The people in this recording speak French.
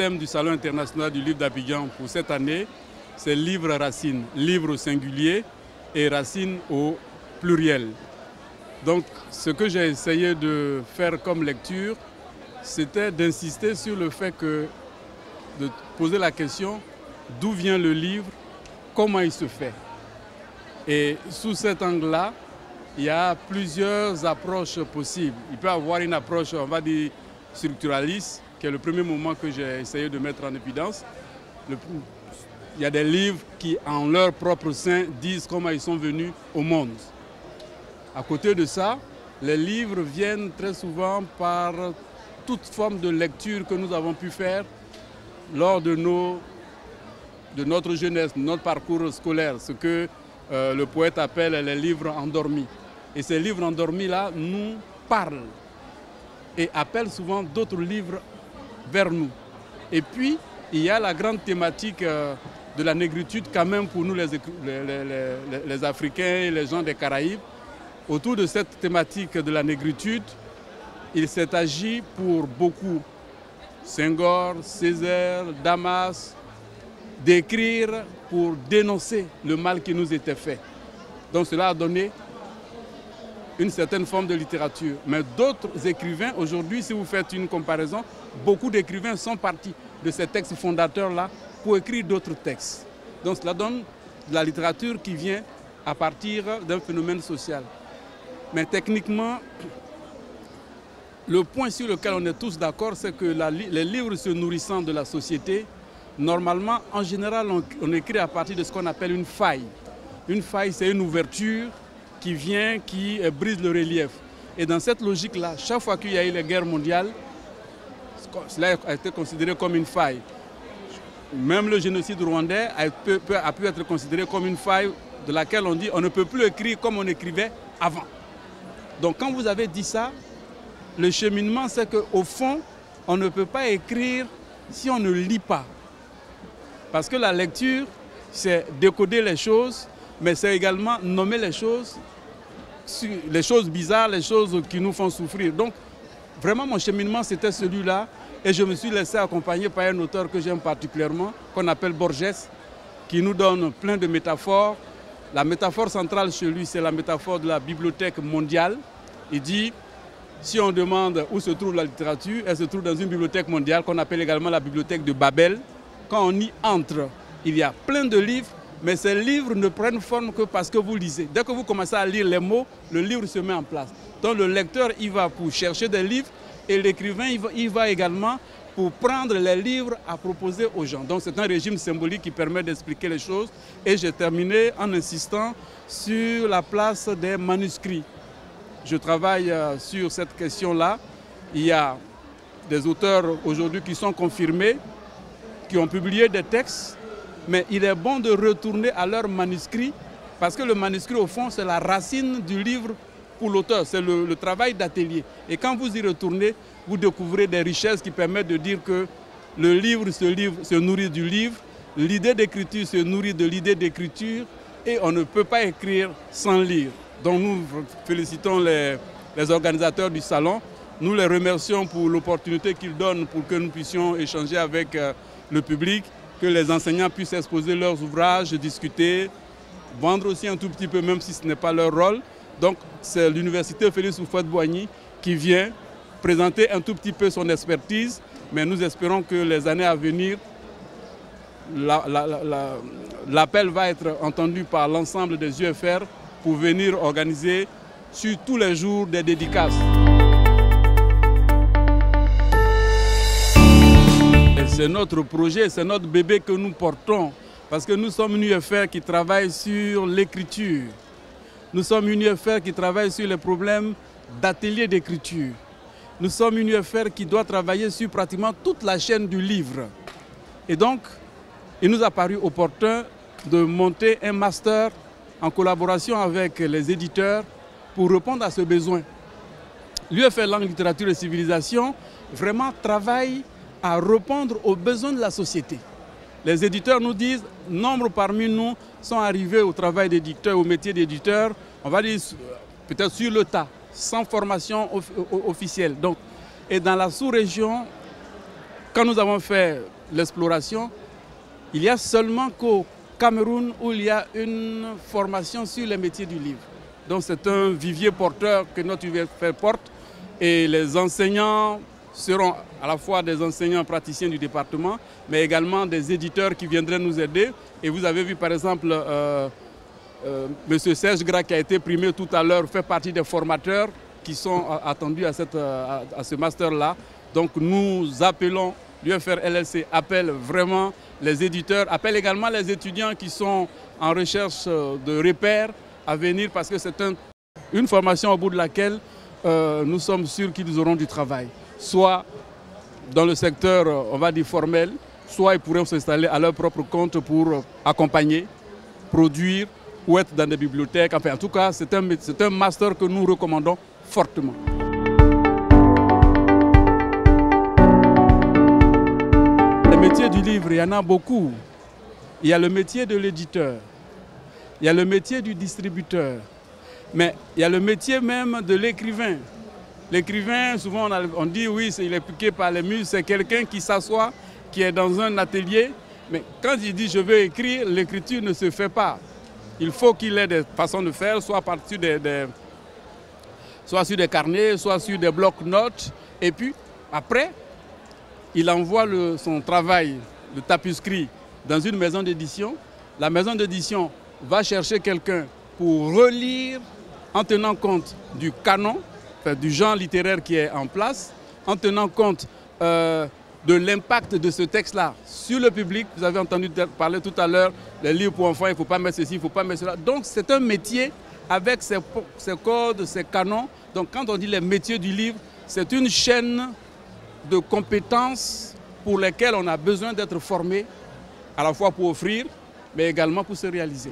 thème du Salon international du livre d'Abidjan pour cette année, c'est livre racine, livre au singulier et racine au pluriel. Donc ce que j'ai essayé de faire comme lecture, c'était d'insister sur le fait que, de poser la question d'où vient le livre, comment il se fait. Et sous cet angle-là, il y a plusieurs approches possibles. Il peut y avoir une approche, on va dire, structuraliste, qui est le premier moment que j'ai essayé de mettre en évidence. Il y a des livres qui, en leur propre sein, disent comment ils sont venus au monde. À côté de ça, les livres viennent très souvent par toute forme de lecture que nous avons pu faire lors de notre jeunesse, notre parcours scolaire, ce que le poète appelle les livres endormis. Et ces livres endormis-là nous parlent et appellent souvent d'autres livres vers nous. Et puis, il y a la grande thématique de la négritude quand même pour nous les Africains et les gens des Caraïbes. Autour de cette thématique de la négritude, il s'est agi pour beaucoup, Senghor, Césaire, Damas, d'écrire pour dénoncer le mal qui nous était fait. Donc cela a donné une certaine forme de littérature. Mais d'autres écrivains, aujourd'hui, si vous faites une comparaison, beaucoup d'écrivains sont partis de ces textes fondateurs-là pour écrire d'autres textes. Donc cela donne de la littérature qui vient à partir d'un phénomène social. Mais techniquement, le point sur lequel on est tous d'accord, c'est que les livres se nourrissant de la société, normalement, en général, on écrit à partir de ce qu'on appelle une faille. Une faille, c'est une ouverture qui vient, qui brise le relief. Et dans cette logique-là, chaque fois qu'il y a eu les guerres mondiales, cela a été considéré comme une faille. Même le génocide rwandais a pu être considéré comme une faille de laquelle on dit on ne peut plus écrire comme on écrivait avant. Donc quand vous avez dit ça, le cheminement, c'est qu'au fond, on ne peut pas écrire si on ne lit pas. Parce que la lecture, c'est décoder les choses, mais c'est également nommer les choses bizarres, les choses qui nous font souffrir. Donc, vraiment, mon cheminement, c'était celui-là. Et je me suis laissé accompagner par un auteur que j'aime particulièrement, qu'on appelle Borges, qui nous donne plein de métaphores. La métaphore centrale chez lui, c'est la métaphore de la bibliothèque mondiale. Il dit, si on demande où se trouve la littérature, elle se trouve dans une bibliothèque mondiale qu'on appelle également la bibliothèque de Babel. Quand on y entre, il y a plein de livres, mais ces livres ne prennent forme que parce que vous lisez. Dès que vous commencez à lire les mots, le livre se met en place. Donc le lecteur, il va pour chercher des livres et l'écrivain, il va également pour prendre les livres à proposer aux gens. Donc c'est un régime symbolique qui permet d'expliquer les choses. Et j'ai terminé en insistant sur la place des manuscrits. Je travaille sur cette question-là. Il y a des auteurs aujourd'hui qui sont confirmés, qui ont publié des textes, mais il est bon de retourner à leur manuscrit, parce que le manuscrit, au fond, c'est la racine du livre pour l'auteur, c'est le travail d'atelier. Et quand vous y retournez, vous découvrez des richesses qui permettent de dire que le livre se nourrit du livre, l'idée d'écriture se nourrit de l'idée d'écriture, et on ne peut pas écrire sans lire. Donc nous félicitons les organisateurs du salon, nous les remercions pour l'opportunité qu'ils donnent pour que nous puissions échanger avec le public, que les enseignants puissent exposer leurs ouvrages, discuter, vendre aussi un tout petit peu, même si ce n'est pas leur rôle. Donc c'est l'université Félix Houphouët-Boigny qui vient présenter un tout petit peu son expertise, mais nous espérons que les années à venir, l'appel va être entendu par l'ensemble des UFR pour venir organiser sur tous les jours des dédicaces. C'est notre projet, c'est notre bébé que nous portons, parce que nous sommes une UFR qui travaille sur l'écriture. Nous sommes une UFR qui travaille sur les problèmes d'atelier d'écriture. Nous sommes une UFR qui doit travailler sur pratiquement toute la chaîne du livre. Et donc, il nous a paru opportun de monter un master en collaboration avec les éditeurs pour répondre à ce besoin. L'UFR Langue, Littérature et Civilisation vraiment travaille à répondre aux besoins de la société. Les éditeurs nous disent, nombre parmi nous sont arrivés au travail d'éditeur, au métier d'éditeur, on va dire peut-être sur le tas, sans formation officielle. Donc, et dans la sous-région, quand nous avons fait l'exploration, il y a seulement qu'au Cameroun où il y a une formation sur les métiers du livre. Donc c'est un vivier porteur que notre UVF porte et les enseignants seront à la fois des enseignants praticiens du département, mais également des éditeurs qui viendraient nous aider. Et vous avez vu par exemple M. Serge Gras qui a été primé tout à l'heure, fait partie des formateurs qui sont attendus à ce master-là. Donc nous appelons, l'UFR LLC appelle vraiment les éditeurs, appelle également les étudiants qui sont en recherche de repères à venir parce que c'est une formation au bout de laquelle nous sommes sûrs qu'ils auront du travail. Soit dans le secteur, on va dire formel, soit ils pourront s'installer à leur propre compte pour accompagner, produire ou être dans des bibliothèques. Enfin, en tout cas, c'est un master que nous recommandons fortement. Les métiers du livre, il y en a beaucoup. Il y a le métier de l'éditeur, il y a le métier du distributeur, mais il y a le métier même de l'écrivain. L'écrivain, souvent on dit oui, il est piqué par les muses, c'est quelqu'un qui s'assoit, qui est dans un atelier, mais quand il dit je veux écrire, l'écriture ne se fait pas. Il faut qu'il ait des façons de faire, soit sur des carnets, soit sur des blocs-notes, et puis après, il envoie son travail, le tapuscrit, dans une maison d'édition. La maison d'édition va chercher quelqu'un pour relire en tenant compte du canon, du genre littéraire qui est en place, en tenant compte de l'impact de ce texte-là sur le public. Vous avez entendu parler tout à l'heure, les livres pour enfants, il ne faut pas mettre ceci, il ne faut pas mettre cela. Donc c'est un métier avec ses codes, ses canons. Donc quand on dit les métiers du livre, c'est une chaîne de compétences pour lesquelles on a besoin d'être formé, à la fois pour offrir, mais également pour se réaliser.